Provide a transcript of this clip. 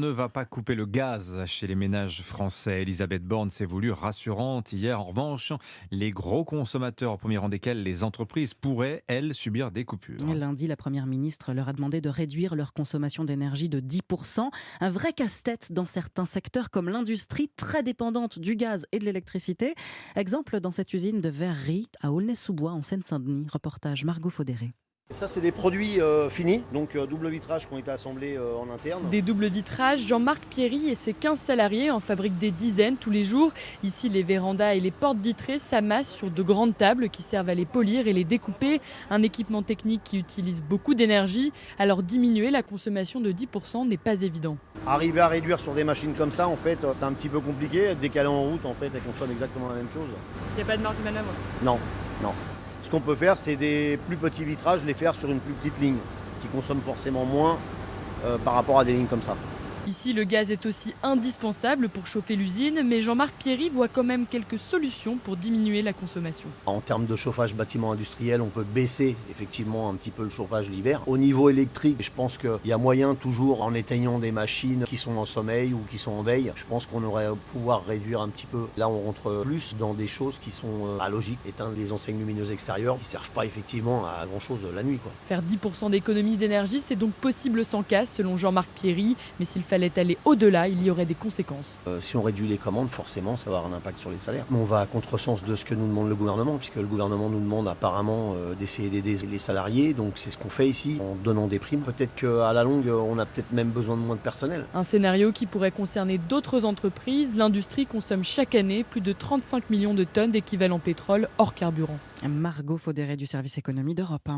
ne va pas couper le gaz chez les ménages français. Elisabeth Borne s'est voulue rassurante hier. En revanche, les gros consommateurs, au premier rang desquels les entreprises, pourraient, elles, subir des coupures. Lundi, la Première ministre leur a demandé de réduire leur consommation d'énergie de 10%. Un vrai casse-tête dans certains secteurs comme l'industrie, très dépendante du gaz et de l'électricité. Exemple dans cette usine de verrerie à Aulnay-sous-Bois en Seine-Saint-Denis. Reportage Margot Faudéré. Ça, c'est des produits finis, donc double vitrage qui ont été assemblés en interne. Des doubles vitrages, Jean-Marc Pierry et ses 15 salariés en fabriquent des dizaines tous les jours. Ici, les vérandas et les portes vitrées s'amassent sur de grandes tables qui servent à les polir et les découper. Un équipement technique qui utilise beaucoup d'énergie. Alors diminuer la consommation de 10% n'est pas évident. Arriver à réduire sur des machines comme ça, en fait, c'est un petit peu compliqué. Dès qu'elle est en route, en fait, elle consomme exactement la même chose. Il n'y a pas de marge de manœuvre. Non, non. Ce qu'on peut faire, c'est des plus petits vitrages, les faire sur une plus petite ligne, qui consomme forcément moins par rapport à des lignes comme ça. Ici, le gaz est aussi indispensable pour chauffer l'usine, mais Jean-Marc Pierry voit quand même quelques solutions pour diminuer la consommation. En termes de chauffage bâtiment industriel, on peut baisser effectivement un petit peu le chauffage l'hiver. Au niveau électrique, je pense qu'il y a moyen, toujours en éteignant des machines qui sont en sommeil ou qui sont en veille, je pense qu'on aurait pouvoir réduire un petit peu. Là, on rentre plus dans des choses qui sont à logique. Éteindre les enseignes lumineuses extérieures qui ne servent pas effectivement à grand-chose la nuit, quoi. Faire 10% d'économie d'énergie, c'est donc possible sans casse, selon Jean-Marc Pierry, mais s'il fallait aller au-delà, il y aurait des conséquences. Si on réduit les commandes, forcément, ça va avoir un impact sur les salaires. Mais on va à contresens de ce que nous demande le gouvernement, puisque le gouvernement nous demande apparemment d'essayer d'aider les salariés. Donc c'est ce qu'on fait ici, en donnant des primes. Peut-être qu'à la longue, on a peut-être même besoin de moins de personnel. Un scénario qui pourrait concerner d'autres entreprises. L'industrie consomme chaque année plus de 35 millions de tonnes d'équivalent pétrole hors carburant. Margot Faudéré du service économie d'Europe 1.